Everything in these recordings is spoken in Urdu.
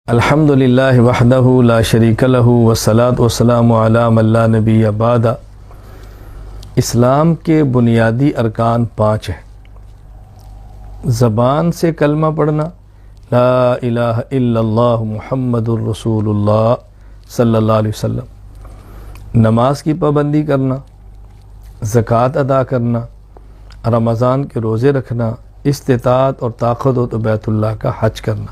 الحمدللہ وحدہ لا شریک لہ والصلاۃ والسلام علی من لا نبی بعد۔ اسلام کے بنیادی ارکان 5 ہیں۔ زبان سے کلمہ پڑھنا، لا الہ الا اللہ محمد الرسول اللہ صلی اللہ علیہ وسلم، نماز کی پابندی کرنا، زکوٰۃ ادا کرنا، رمضان کے روزے رکھنا، استطاعت اور طاقت ہو تو بیت اللہ کا حج کرنا۔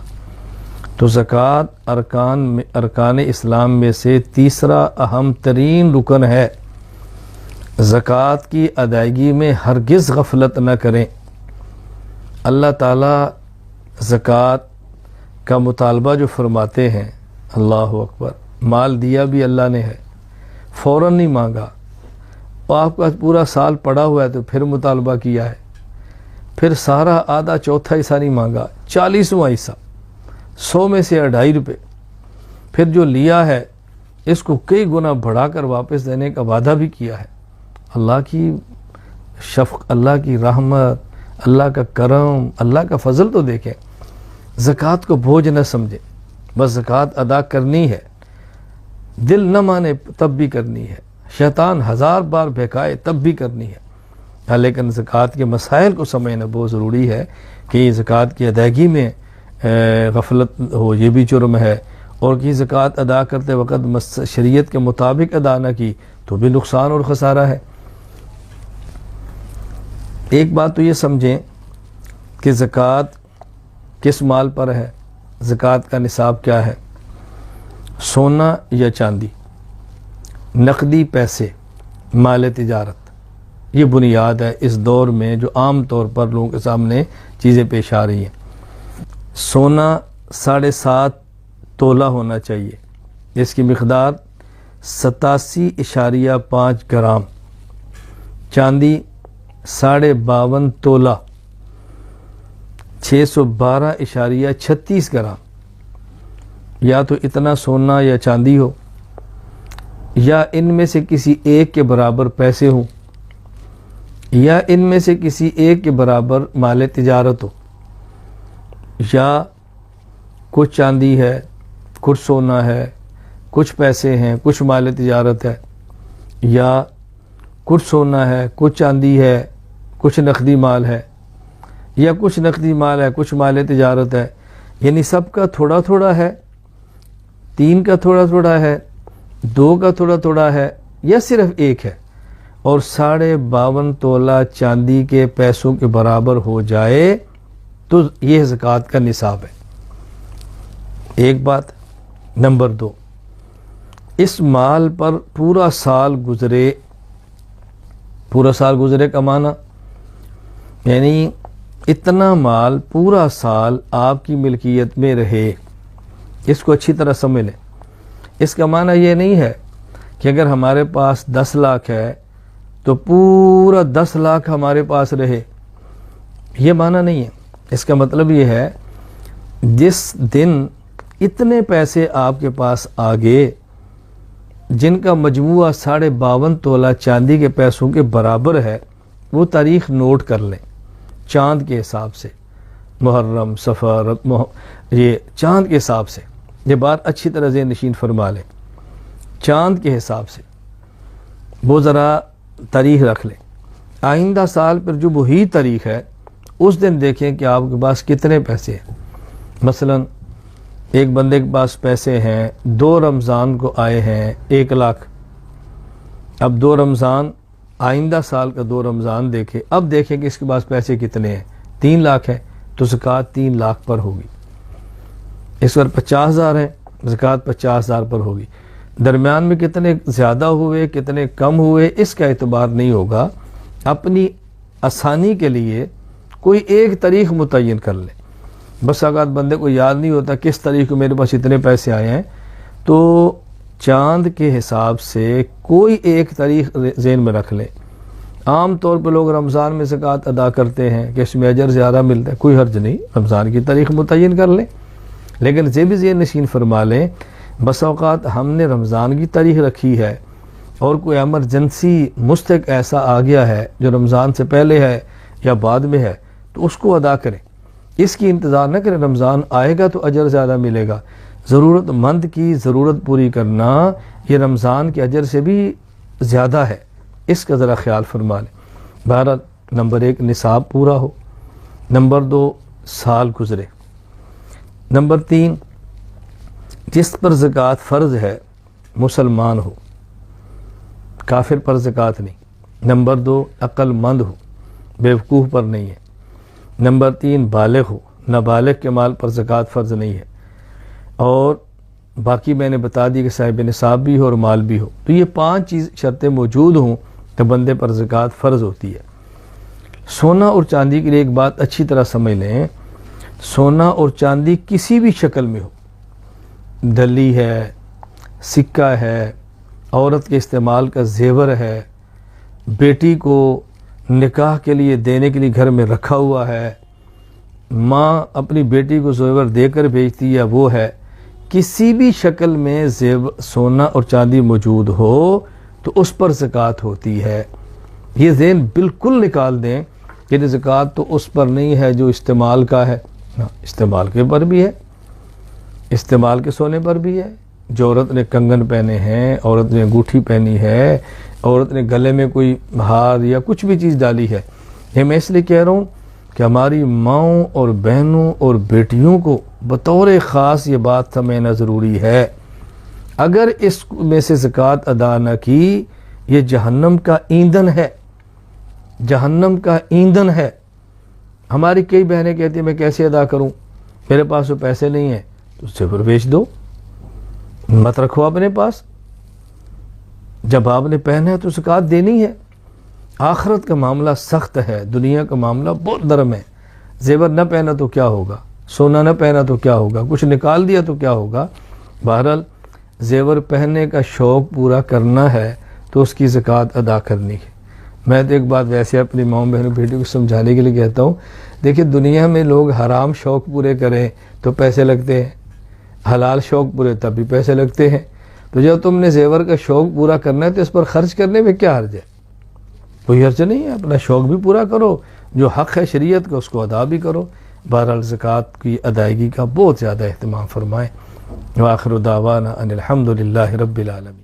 تو زکوٰۃ ارکان اسلام میں سے تیسرا اہم ترین رکن ہے۔ زکوٰۃ کی ادائیگی میں ہرگز غفلت نہ کریں۔ اللہ تعالیٰ زکوٰۃ کا مطالبہ جو فرماتے ہیں، اللہ اکبر، مال دیا بھی اللہ نے ہے، فوراً نہیں مانگا، اور آپ کا پورا سال پڑا ہوا ہے تو پھر مطالبہ کیا ہے، پھر سارا آدھا چوتھا حصہ نہیں مانگا، 40واں حصہ، 100 میں سے 2.5 روپے، پھر جو لیا ہے اس کو کئی گنا بڑھا کر واپس دینے کا وعدہ بھی کیا ہے۔ اللہ کی شفقت، اللہ کی رحمت، اللہ کا کرم، اللہ کا فضل تو دیکھیں۔ زکوٰۃ کو بوجھ نہ سمجھیں، بس زکوٰۃ ادا کرنی ہے، دل نہ مانے تب بھی کرنی ہے، شیطان 1000 بار بہکائے تب بھی کرنی ہے، لیکن زکوٰۃ کے مسائل کو سمجھنا بہت ضروری ہے کہ زکوٰۃ کی ادائیگی میں غفلت ہو، یہ بھی جرم ہے، اور کہ زکوٰۃ ادا کرتے وقت شریعت کے مطابق ادا نہ کی تو بھی نقصان اور خسارہ ہے۔ ایک بات تو یہ سمجھیں کہ زکوٰۃ کس مال پر ہے، زکوٰۃ کا نصاب کیا ہے۔ سونا یا چاندی، نقدی پیسے، مال تجارت، یہ بنیاد ہے اس دور میں جو عام طور پر لوگوں کے سامنے چیزیں پیش آ رہی ہیں۔ سونا 7.5 تولہ ہونا چاہیے، اس کی مقدار 87.5 گرام۔ چاندی 52.5 تولہ، 612.36 گرام۔ یا تو اتنا سونا یا چاندی ہو، یا ان میں سے کسی ایک کے برابر پیسے ہوں، یا ان میں سے کسی ایک کے برابر مال تجارت ہو، یا کچھ چاندی ہے، کچھ سونا ہے، کچھ پیسے ہیں، کچھ مال تجارت ہے، یا کچھ سونا ہے، کچھ چاندی ہے، کچھ نقدی مال ہے، یا کچھ نقدی مال ہے، کچھ مال تجارت ہے، یعنی سب کا تھوڑا تھوڑا ہے، 3 کا تھوڑا تھوڑا ہے، 2 کا تھوڑا تھوڑا ہے، یا صرف 1 ہے، اور 52.5 تولہ چاندی کے پیسوں کے برابر ہو جائے تو یہ زکوٰۃ کا نصاب ہے۔ ایک بات۔ نمبر 2، اس مال پر پورا سال گزرے کا معنی یعنی اتنا مال پورا سال آپ کی ملکیت میں رہے، اس کو اچھی طرح سمجھ لیں۔ اس کا معنی یہ نہیں ہے کہ اگر ہمارے پاس 10 لاکھ ہے تو پورا 10 لاکھ ہمارے پاس رہے، یہ معنی نہیں ہے۔ اس کا مطلب یہ ہے جس دن اتنے پیسے آپ کے پاس آگے جن کا مجموعہ 52.5 تولہ چاندی کے پیسوں کے برابر ہے، وہ تاریخ نوٹ کر لیں چاند کے حساب سے، محرم، صفر، یہ چاند کے حساب سے، یہ بات اچھی طرح ذہن نشین فرما لیں، چاند کے حساب سے وہ ذرا تاریخ رکھ لیں۔ آئندہ سال پر جو وہی تاریخ ہے اس دن دیکھیں کہ آپ کے پاس کتنے پیسے ہیں۔ مثلا ایک بندے کے پاس پیسے ہیں، 2 رمضان کو آئے ہیں 1 لاکھ، اب 2 رمضان، آئندہ سال کا 2 رمضان دیکھیں، اب دیکھیں کہ اس کے پاس پیسے کتنے ہیں، 3 لاکھ ہیں تو زکوٰۃ 3 لاکھ پر ہوگی۔ اس پر 50,000 ہیں، زکوٰۃ 50,000 پر ہوگی۔ درمیان میں کتنے زیادہ ہوئے کتنے کم ہوئے اس کا اعتبار نہیں ہوگا، اپنی آسانی کے لیے کوئی ایک تاریخ متعین کر لے۔ بس اگر بندے کو یاد نہیں ہوتا کس تاریخ کو میرے پاس اتنے پیسے آئے ہیں، تو چاند کے حساب سے کوئی ایک تاریخ ذہن میں رکھ لیں۔ عام طور پر لوگ رمضان میں زکوٰۃ ادا کرتے ہیں کہ اس میں اجر زیادہ ملتا ہے، کوئی حرج نہیں، رمضان کی تاریخ متعین کر لیں، لیکن یہ بھی ذہن نشین فرما لیں بس اوقات ہم نے رمضان کی تاریخ رکھی ہے اور کوئی ایمرجنسی مستحق ایسا آ گیا ہے جو رمضان سے پہلے ہے یا بعد میں ہے، تو اس کو ادا کریں، اس کی انتظار نہ کریں رمضان آئے گا تو اجر زیادہ ملے گا۔ ضرورت مند کی ضرورت پوری کرنا یہ رمضان کے اجر سے بھی زیادہ ہے، اس کا ذرا خیال فرما لیں۔ بہرحال نمبر 1 نصاب پورا ہو، نمبر 2 سال گزرے، نمبر 3 جس پر زکوٰۃ فرض ہے مسلمان ہو، کافر پر زکوٰۃ نہیں، نمبر 2 عقل مند ہو، بیوقوف پر نہیں ہے، نمبر 3 بالغ ہو، نابالغ کے مال پر زکوٰۃ فرض نہیں ہے، اور باقی میں نے بتا دی کہ صاحب نصاب بھی ہو اور مال بھی ہو۔ تو یہ 5 شرطیں موجود ہوں تو بندے پر زکوٰۃ فرض ہوتی ہے۔ سونا اور چاندی کے لیے ایک بات اچھی طرح سمجھ لیں، سونا اور چاندی کسی بھی شکل میں ہو، ڈلی ہے، سکہ ہے، عورت کے استعمال کا زیور ہے، بیٹی کو نکاح کے لیے دینے کے لیے گھر میں رکھا ہوا ہے، ماں اپنی بیٹی کو زیور دے کر بھیجتی ہے وہ ہے، کسی بھی شکل میں سونا اور چاندی موجود ہو تو اس پر زکوٰۃ ہوتی ہے۔ یہ ذہن بالکل نکال دیں کہ زکوٰۃ تو اس پر نہیں ہے جو استعمال کا ہے، استعمال کے پر بھی ہے، استعمال کے سونے پر بھی ہے۔ جو عورت نے کنگن پہنے ہیں، عورت نے انگوٹھی پہنی ہے، عورت نے گلے میں کوئی ہار یا کچھ بھی چیز ڈالی ہے، یہ میں اس لیے کہہ رہا ہوں کہ ہماری ماؤں اور بہنوں اور بیٹیوں کو بطور خاص یہ بات سمجھنا ضروری ہے۔ اگر اس میں سے زکوٰۃ ادا نہ کی، یہ جہنم کا ایندھن ہے، جہنم کا ایندھن ہے۔ ہماری کئی بہنیں کہتی ہیں میں کیسے ادا کروں، میرے پاس تو پیسے نہیں ہیں، تو زیور بیچ دو، مت رکھو اپنے پاس۔ جب آپ نے پہنا ہے تو زکوٰۃ دینی ہے۔ آخرت کا معاملہ سخت ہے، دنیا کا معاملہ بہت نرم ہے۔ زیور نہ پہنا تو کیا ہوگا، سونا نہ پہنا تو کیا ہوگا، کچھ نکال دیا تو کیا ہوگا۔ بہرحال زیور پہننے کا شوق پورا کرنا ہے تو اس کی زکوٰۃ ادا کرنی ہے۔ میں تو ایک بات ویسے اپنی ماؤں بہنوں بیٹی کو سمجھانے کے لیے کہتا ہوں، دیکھیں دنیا میں لوگ حرام شوق پورے کریں تو پیسے لگتے ہیں، حلال شوق پورے تب بھی پیسے لگتے ہیں۔ تو جب تم نے زیور کا شوق پورا کرنا ہے تو اس پر خرچ کرنے میں کیا حرج ہے، کوئی حرج نہیں ہے، اپنا شوق بھی پورا کرو، جو حق ہے شریعت کا اس کو ادا بھی کرو۔ بہرحال زکوٰۃ کی ادائیگی کا بہت زیادہ اہتمام فرمائیں۔ وآخر دعوانا ان الحمد للہ رب العالمین۔